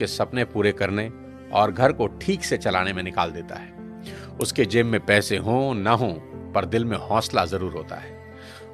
के सपने पूरे करने और घर को ठीक से चलाने में निकाल देता है। उसके जेब में पैसे हों ना हों, पर दिल में हौसला जरूर होता है।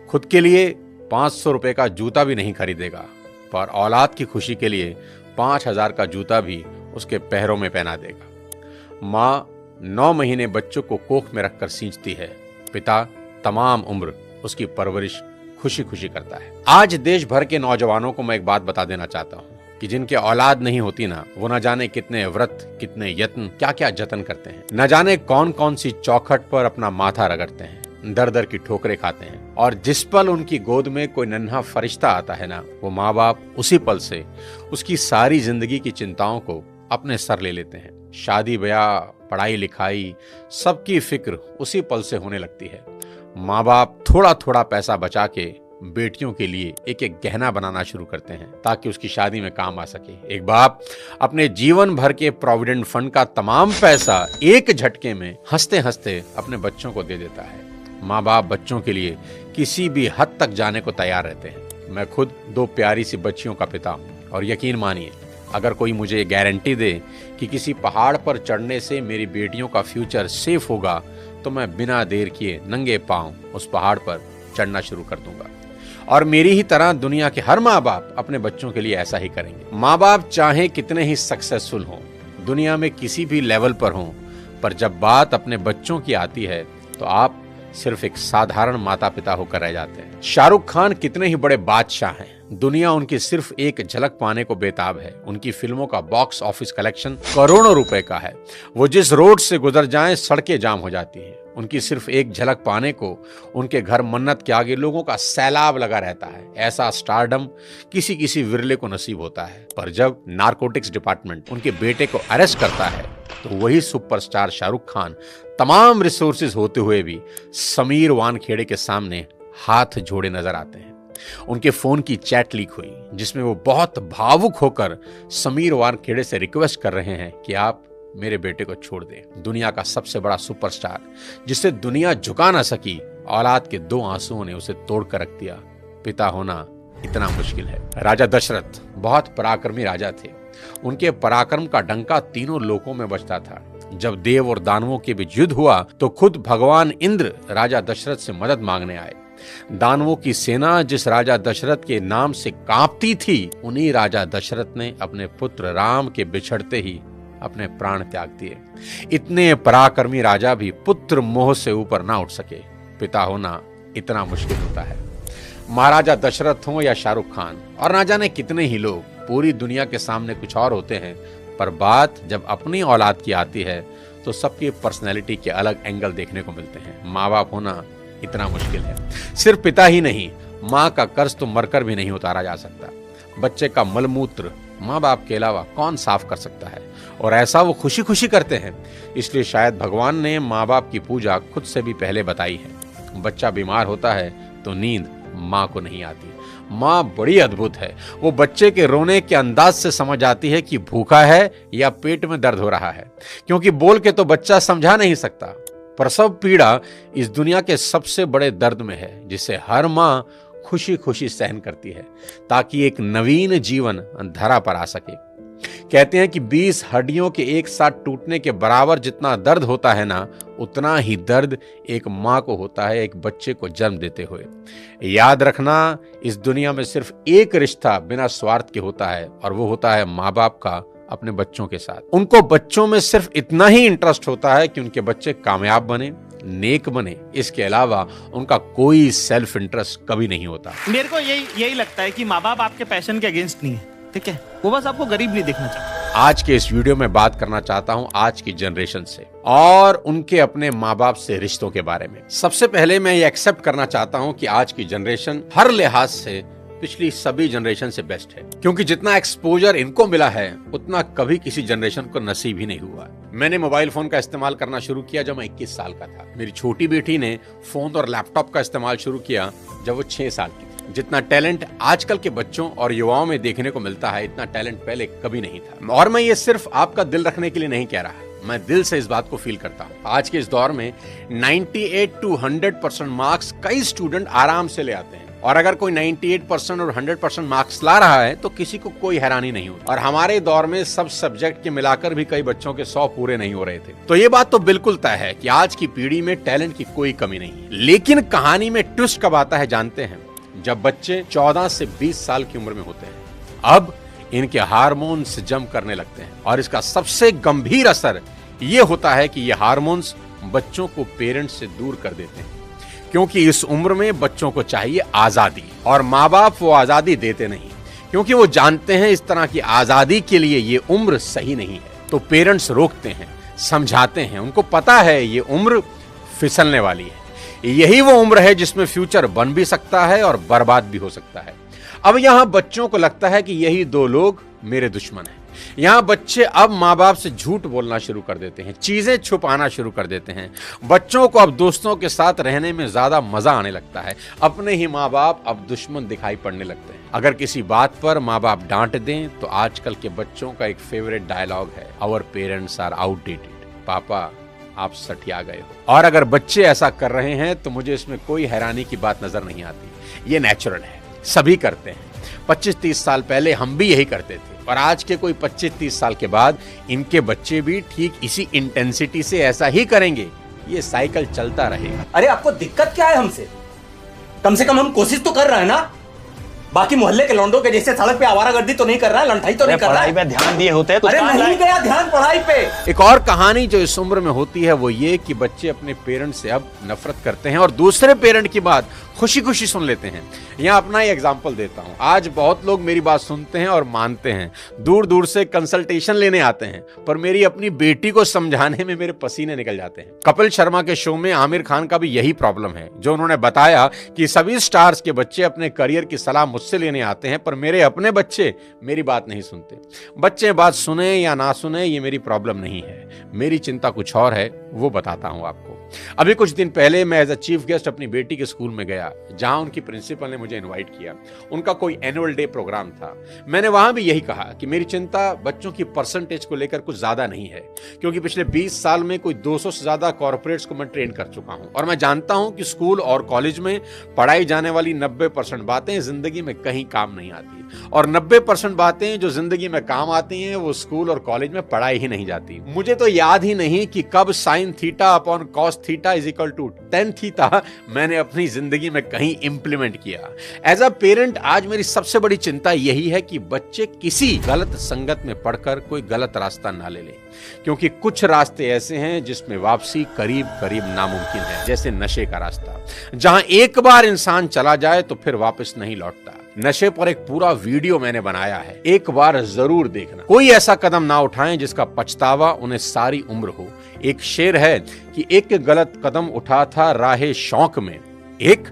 खुद के लिए 500 रुपए का जूता भी नहीं खरीदेगा, पर औलाद की खुशी के लिए 5000 का जूता भी उसके पैरों में पहना देगा। माँ 9 महीने बच्चों को कोख में रखकर सींचती है, पिता तमाम उम्र उसकी परवरिश खुशी खुशी करता है। आज देश भर के नौजवानों को मैं एक बात बता देना चाहता हूँ कि जिनके औलाद नहीं होती ना, वो न जाने कितने व्रत, कितने यत्न, क्या क्या जतन करते हैं। न जाने कौन कौन सी चौखट पर अपना माथा रगड़ते हैं, दर दर की ठोकरें खाते हैं। और जिस पल उनकी गोद में कोई नन्हा फरिश्ता आता है ना, वो माँ बाप उसी पल से उसकी सारी जिंदगी की चिंताओं को अपने सर ले लेते हैं। शादी ब्याह, पढ़ाई लिखाई, सबकी फिक्र उसी पल से होने लगती है। माँ बाप थोड़ा थोड़ा पैसा बचा के बेटियों के लिए एक एक गहना बनाना शुरू करते हैं ताकि उसकी शादी में काम आ सके। एक बाप अपने जीवन भर के प्रोविडेंट फंड का तमाम पैसा एक झटके में हंसते हंसते अपने बच्चों को दे देता है। माँ बाप बच्चों के लिए किसी भी हद तक जाने को तैयार रहते हैं। मैं खुद 2 प्यारी सी बच्चियों का पिता हूँ और यकीन मानिए, अगर कोई मुझे गारंटी दे कि किसी पहाड़ पर चढ़ने से मेरी बेटियों का फ्यूचर सेफ होगा, तो मैं बिना देर किए नंगे पांव उस पहाड़ पर चढ़ना शुरू कर दूंगा। और मेरी ही तरह दुनिया के हर माँ बाप अपने बच्चों के लिए ऐसा ही करेंगे। माँ बाप चाहे कितने ही सक्सेसफुल हों, दुनिया में किसी भी लेवल पर हों, पर जब बात अपने बच्चों की आती है तो आप सिर्फ एक साधारण माता पिता होकर रह जाते हैं। शाहरुख खान कितने ही बड़े बादशाह हैं, दुनिया उनकी सिर्फ एक झलक पाने को बेताब है। उनकी फिल्मों का बॉक्स ऑफिस कलेक्शन करोड़ों रुपए का है। वो जिस रोड से गुजर जाएं सड़कें जाम हो जाती हैं। उनकी सिर्फ एक झलक पाने को उनके घर मन्नत के आगे लोगों का सैलाब लगा रहता है। ऐसा स्टारडम किसी किसी विरले को नसीब होता है, पर जब नारकोटिक्स डिपार्टमेंट उनके बेटे को अरेस्ट करता है तो वही सुपरस्टार शाहरुख खान तमाम रिसोर्सेज होते हुए भी समीर वानखेड़े के सामने हाथ जोड़े नजर आते हैं। उनके फोन की चैट लीक हुई जिसमें वो बहुत भावुक होकर समीर वानखेड़े से रिक्वेस्ट कर रहे हैं कि आप मेरे बेटे को छोड़ दें। दुनिया का सबसे बड़ा सुपरस्टार जिसे दुनिया झुका ना सकी, औलाद के 2 आंसुओं ने उसे तोड़ कर रख दिया। पिता होना इतना मुश्किल है। राजा दशरथ बहुत पराक्रमी राजा थे। उनके पराक्रम का डंका तीनों लोकों में बजता था। जब देव और दानवों के बीच युद्ध हुआ तो खुद भगवान इंद्र राजा दशरथ से मदद मांगने आए। दानवों की सेना जिस राजा दशरथ के नाम से कांपती थी, उन्हीं राजा दशरथ ने अपने पुत्र राम के बिछड़ते ही अपने प्राण त्याग दिए। इतने पराक्रमी राजा भी पुत्र मोह से ऊपर ना उठ सके। पिता होना इतना मुश्किल होता है। महाराजा दशरथ हो या शाहरुख खान और ना जाने कितने ही लोग, पूरी दुनिया के सामने कुछ और होते हैं, पर बात जब अपनी औलाद की आती है तो सबकी पर्सनैलिटी के अलग एंगल देखने को मिलते हैं। माँ बाप होना इतना मुश्किल है। सिर्फ पिता ही नहीं, माँ का कर्ज तो मरकर भी नहीं उतारा जा सकता। बच्चे का मलमूत्र माँ बाप के अलावा कौन साफ कर सकता है, और ऐसा वो खुशी खुशी करते हैं। इसलिए शायद भगवान ने माँ बाप की पूजा खुद से भी पहले बताई है। बच्चा बीमार होता है तो नींद माँ को नहीं आती। माँ बड़ी अद्भुत है। वो बच्चे के रोने के अंदाज से समझ आती है कि भूखा है या पेट में दर्द हो रहा है, क्योंकि बोल के तो बच्चा समझा नहीं सकता। प्रसव पीड़ा इस दुनिया के सबसे बड़े दर्द में है, जिसे हर माँ खुशी खुशी सहन करती है ताकि एक नवीन जीवन धरा पर आ सके। कहते हैं कि 20 हड्डियों के एक साथ टूटने के बराबर जितना दर्द होता है ना, उतना ही दर्द एक माँ को होता है एक बच्चे को जन्म देते हुए। याद रखना, इस दुनिया में सिर्फ एक रिश्ता बिना स्वार्थ के होता है, और वो होता है माँ बाप का अपने बच्चों के साथ। उनको बच्चों में सिर्फ इतना ही इंटरेस्ट होता है कि उनके बच्चे कामयाब बने, नेक बने। इसके अलावा उनका कोई सेल्फ इंटरेस्ट कभी नहीं होता। मेरे को यही लगता है कि माँ बाप आपके पैशन के अगेंस्ट नहीं है, ठीक है? वो बस आपको गरीब नहीं देखना चाहता। आज के इस वीडियो में बात करना चाहता हूं आज की जनरेशन से और उनके अपने माँ बाप से रिश्तों के बारे में। सबसे पहले मैं ये एक्सेप्ट करना चाहता हूं कि आज की जनरेशन हर लिहाज से पिछली सभी जनरेशन से बेस्ट है, क्योंकि जितना एक्सपोजर इनको मिला है उतना कभी किसी जनरेशन को नसीब ही नहीं हुआ। मैंने मोबाइल फोन का इस्तेमाल करना शुरू किया जब मैं 21 साल का था। मेरी छोटी बेटी ने फोन और लैपटॉप का इस्तेमाल शुरू किया जब वो 6 साल की थी। जितना टैलेंट आजकल के बच्चों और युवाओं में देखने को मिलता है, इतना टैलेंट पहले कभी नहीं था। और मैं ये सिर्फ आपका दिल रखने के लिए नहीं कह रहा, मैं दिल से इस बात को फील करता हूँ। आज के इस दौर में 98 to 100% मार्क्स कई स्टूडेंट आराम से ले आते हैं, और अगर कोई 98% और 100% मार्क्स ला रहा है तो किसी को कोई हैरानी नहीं होती। और हमारे दौर में सब सब्जेक्ट के मिलाकर भी कई बच्चों के 100 पूरे नहीं हो रहे थे। तो ये बात तो बिल्कुल तय है कि आज की पीढ़ी में टैलेंट की कोई कमी नहीं है। लेकिन कहानी में ट्विस्ट कब आता है जानते हैं? जब बच्चे 14 से 20 साल की उम्र में होते हैं। अब इनके हार्मोन्स जम करने लगते हैं और इसका सबसे गंभीर असर ये होता है कि ये हार्मोन्स बच्चों को पेरेंट्स से दूर कर देते हैं, क्योंकि इस उम्र में बच्चों को चाहिए आजादी और माँ बाप वो आजादी देते नहीं, क्योंकि वो जानते हैं इस तरह की आजादी के लिए ये उम्र सही नहीं है। तो पेरेंट्स रोकते हैं, समझाते हैं, उनको पता है ये उम्र फिसलने वाली है, यही वो उम्र है जिसमें फ्यूचर बन भी सकता है और बर्बाद भी हो सकता है। अब यहां बच्चों को लगता है कि यही दो लोग मेरे दुश्मन हैं। यहां बच्चे अब माँ बाप से झूठ बोलना शुरू कर देते हैं, चीजें छुपाना शुरू कर देते हैं। बच्चों को अब दोस्तों के साथ रहने में ज्यादा मजा आने लगता है, अपने ही माँ बाप अब दुश्मन दिखाई पड़ने लगते हैं। अगर किसी बात पर माँ बाप डांट दें तो आजकल के बच्चों का एक फेवरेट डायलॉग है, आवर पेरेंट्स आर आउटडेटेड, पापा आप सठिया गए हो। और अगर बच्चे ऐसा कर रहे हैं तो मुझे इसमें कोई हैरानी की बात नजर नहीं आती, ये नेचुरल है, सभी करते हैं। 25-30 साल पहले हम भी यही करते थे और आज के कोई 25-30 साल के बाद इनके बच्चे भी ठीक इसी इंटेंसिटी से ऐसा ही करेंगे। ये साइकिल चलता रहेगा। अरे आपको दिक्कत क्या है हमसे? कम से कम हम कोशिश तो कर रहे हैं ना। बाकी मोहल्ले के लौंडों के जैसे सड़क पे आवारागर्दी तो नहीं कर रहा है, लंठाई तो नहीं कर रहा है। पढ़ाई पे ध्यान दिए होते तो अरे नहीं गया ध्यान पढ़ाई पे। एक और कहानी जो इस उम्र में होती है वो ये कि बच्चे अपने पेरेंट से अब नफरत करते हैं और दूसरे पेरेंट की बात खुशी खुशी सुन लेते हैं। यहाँ अपना ही एग्जाम्पल देता हूँ। आज बहुत लोग मेरी बात सुनते हैं और मानते हैं, दूर दूर से कंसल्टेशन लेने आते हैं, पर मेरी अपनी बेटी को समझाने में मेरे पसीने निकल जाते हैं। कपिल शर्मा के शो में आमिर खान का भी यही प्रॉब्लम है, जो उन्होंने बताया कि सभी स्टार्स के बच्चे अपने करियर की सलाह मुझसे लेने आते हैं, पर मेरे अपने बच्चे मेरी बात नहीं सुनते। बच्चे बात सुने या ना सुने ये मेरी प्रॉब्लम नहीं है, मेरी चिंता कुछ और है, वो बताता हूं आपको। अभी कुछ दिन पहले मैं एज अ चीफ गेस्ट अपनी बेटी के स्कूल में गया, जहां उनकी प्रिंसिपल ने मुझे इनवाइट किया। उनका कोई एनुअल डे प्रोग्राम था। मैंने वहां भी यही कहा कि मेरी चिंता बच्चों की परसेंटेज को लेकर कुछ ज्यादा नहीं है, क्योंकि पिछले 20 साल में कोई 200 से ज्यादा कॉर्पोरेट्स को मैं ट्रेन कर चुका हूं और मैं जानता हूं कि स्कूल और कॉलेज में पढ़ाई जाने वाली 90% बातें जिंदगी में कहीं काम नहीं आती, और 90% बातें जो जिंदगी में काम आती हैं वो स्कूल और कॉलेज में पढ़ाई ही नहीं जाती। मुझे तो याद ही नहीं कि कब sine theta upon cos theta is equal to tan theta मैंने अपनी जिंदगी में कहीं इंप्लीमेंट किया। एज अ पेरेंट आज मेरी सबसे बड़ी चिंता यही है कि बच्चे किसी गलत संगत में पढ़कर कोई गलत रास्ता ना ले लें, क्योंकि कुछ रास्ते ऐसे हैं जिसमें वापसी करीब करीब नामुमकिन है, जैसे नशे का रास्ता, जहां एक बार इंसान चला जाए तो फिर वापस नहीं लौटता। नशे पर एक पूरा वीडियो मैंने बनाया है, एक बार जरूर देखना। कोई ऐसा कदम ना उठाएं जिसका पछतावा उन्हें सारी उम्र हो। एक शेर है कि एक गलत कदम उठा था राहे शौक में, एक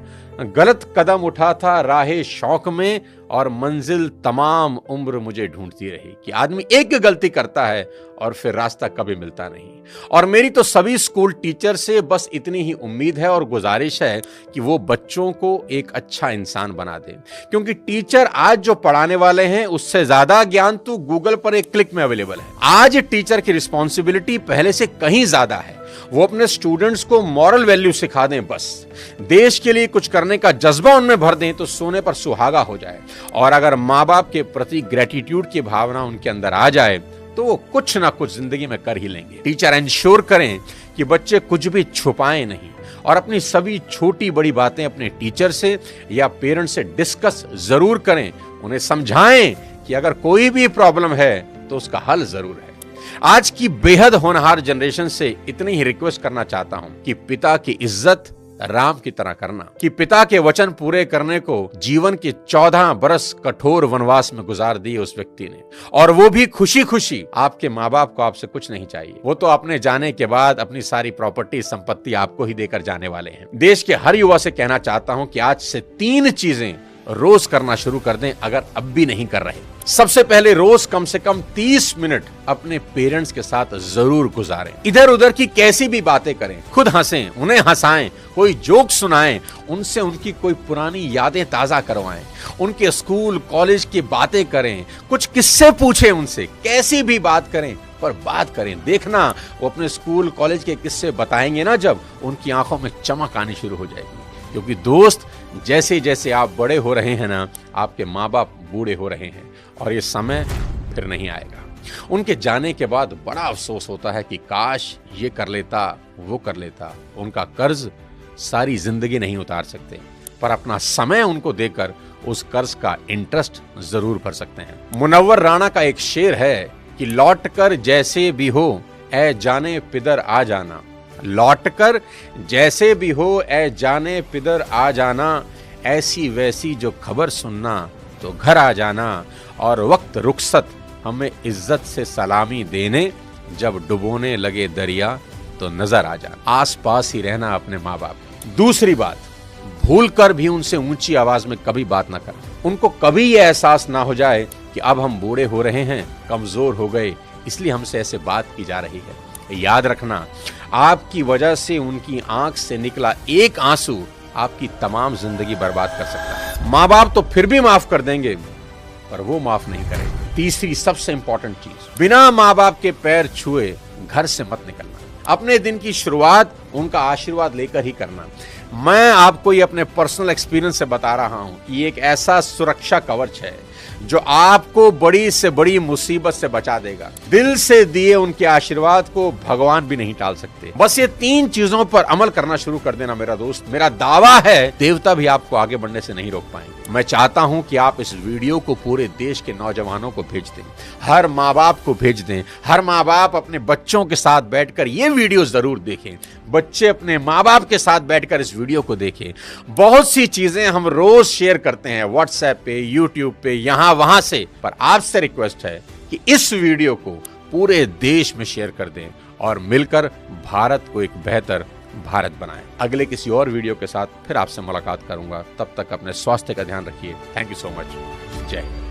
गलत कदम उठा था राहे शौक में, और मंजिल तमाम उम्र मुझे ढूंढती रही। कि आदमी एक गलती करता है और फिर रास्ता कभी मिलता नहीं। और मेरी तो सभी स्कूल टीचर से बस इतनी ही उम्मीद है और गुजारिश है कि वो बच्चों को एक अच्छा इंसान बना दें, क्योंकि टीचर आज जो पढ़ाने वाले हैं उससे ज्यादा ज्ञान तो गूगल पर एक क्लिक में अवेलेबल है। आज टीचर की रिस्पॉन्सिबिलिटी पहले से कहीं ज्यादा है। वो अपने स्टूडेंट्स को मॉरल वैल्यू सिखा दें, बस देश के लिए कुछ करने का जज्बा उनमें भर दें तो सोने पर सुहागा हो जाए। और अगर माँ बाप के प्रति ग्रेटिट्यूड की भावना उनके अंदर आ जाए तो वो कुछ ना कुछ जिंदगी में कर ही लेंगे। टीचर इंश्योर करें कि बच्चे कुछ भी छुपाएं नहीं और अपनी सभी छोटी बड़ी बातें अपने टीचर से या पेरेंट्स से डिस्कस जरूर करें। उन्हें समझाएं कि अगर कोई भी प्रॉब्लम है तो उसका हल जरूर है। आज की बेहद होनहार जनरेशन से इतनी ही रिक्वेस्ट करना चाहता हूं कि पिता की इज्जत राम की तरह करना, कि पिता के वचन पूरे करने को जीवन के 14 बरस कठोर वनवास में गुजार दिए उस व्यक्ति ने, और वो भी खुशी खुशी। आपके माँ बाप को आपसे कुछ नहीं चाहिए, वो तो अपने जाने के बाद अपनी सारी प्रॉपर्टी संपत्ति आपको ही देकर जाने वाले हैं। देश के हर युवा से कहना चाहता हूं कि आज से 3 चीजें रोज करना शुरू कर दें, अगर अब भी नहीं कर रहे। सबसे पहले रोज कम से कम 30 मिनट अपने पेरेंट्स के साथ जरूर गुजारें। इधर उधर की कैसी भी बातें करें, खुद हंसें, उन्हें हंसाएं, कोई जोक सुनाएं, उनसे उनकी कोई पुरानी यादें ताजा करवाएं, उनके स्कूल कॉलेज की बातें करें, कुछ किस्से पूछें उनसे, कैसी भी बात करें पर बात करें। देखना वो अपने स्कूल कॉलेज के किस्से बताएंगे ना, जब उनकी आंखों में चमक आनी शुरू हो जाएगी, क्योंकि दोस्त जैसे जैसे आप बड़े हो रहे हैं ना, आपके माँ बाप बूढ़े हो रहे हैं और ये समय फिर नहीं आएगा। उनके जाने के बाद बड़ा अफसोस होता है कि काश ये कर लेता, वो कर लेता। उनका कर्ज सारी जिंदगी नहीं उतार सकते, पर अपना समय उनको देकर उस कर्ज का इंटरेस्ट जरूर भर सकते हैं। मुनव्वर राणा का एक शेर है कि लौट कर जैसे भी हो ऐ जाने पिदर आ जाना, लौट कर जैसे भी हो ऐ जाने पिदर आ जाना, ऐसी वैसी जो खबर सुनना तो घर आ जाना, और वक्त रुखसत हमें इज्जत से सलामी देने, जब डुबोने लगे दरिया तो नजर आ जाना। आस पास ही रहना अपने माँ बाप। दूसरी बात, भूल कर भी उनसे ऊंची आवाज में कभी बात ना करें। उनको कभी ये एहसास ना हो जाए कि अब हम बूढ़े हो रहे हैं, कमजोर हो गए, इसलिए हमसे ऐसे बात की जा रही है। याद रखना, आपकी वजह से उनकी आंख से निकला एक आंसू आपकी तमाम जिंदगी बर्बाद कर सकता है। माँ बाप तो फिर भी माफ कर देंगे, पर वो माफ नहीं करेंगे। तीसरी सबसे इंपॉर्टेंट चीज, बिना माँ बाप के पैर छुए घर से मत निकलना। अपने दिन की शुरुआत उनका आशीर्वाद लेकर ही करना। मैं आपको ये अपने पर्सनल एक्सपीरियंस से बता रहा हूं कि ये एक ऐसा सुरक्षा कवच है जो आपको बड़ी से बड़ी मुसीबत से बचा देगा। दिल से दिए उनके आशीर्वाद को भगवान भी नहीं टाल सकते। बस ये 3 चीजों पर अमल करना शुरू कर देना मेरा दोस्त। मेरा दावा है देवता भी आपको आगे बढ़ने से नहीं रोक पाएंगे। मैं चाहता हूं कि आप इस वीडियो को पूरे देश के नौजवानों को भेज दें, हर माँ बाप को भेज दें। हर माँ बाप अपने बच्चों के साथ बैठकर ये वीडियो जरूर देखें। बच्चे अपने माँ बाप के साथ बैठकर इस वीडियो को देखें। बहुत सी चीजें हम रोज शेयर करते हैं व्हाट्सएप पे, यूट्यूब पे, यहां वहां से, पर आपसे रिक्वेस्ट है कि इस वीडियो को पूरे देश में शेयर कर दें और मिलकर भारत को एक बेहतर भारत बनाएं। अगले किसी और वीडियो के साथ फिर आपसे मुलाकात करूंगा। तब तक अपने स्वास्थ्य का ध्यान रखिए। Thank you so much. जय हिंद।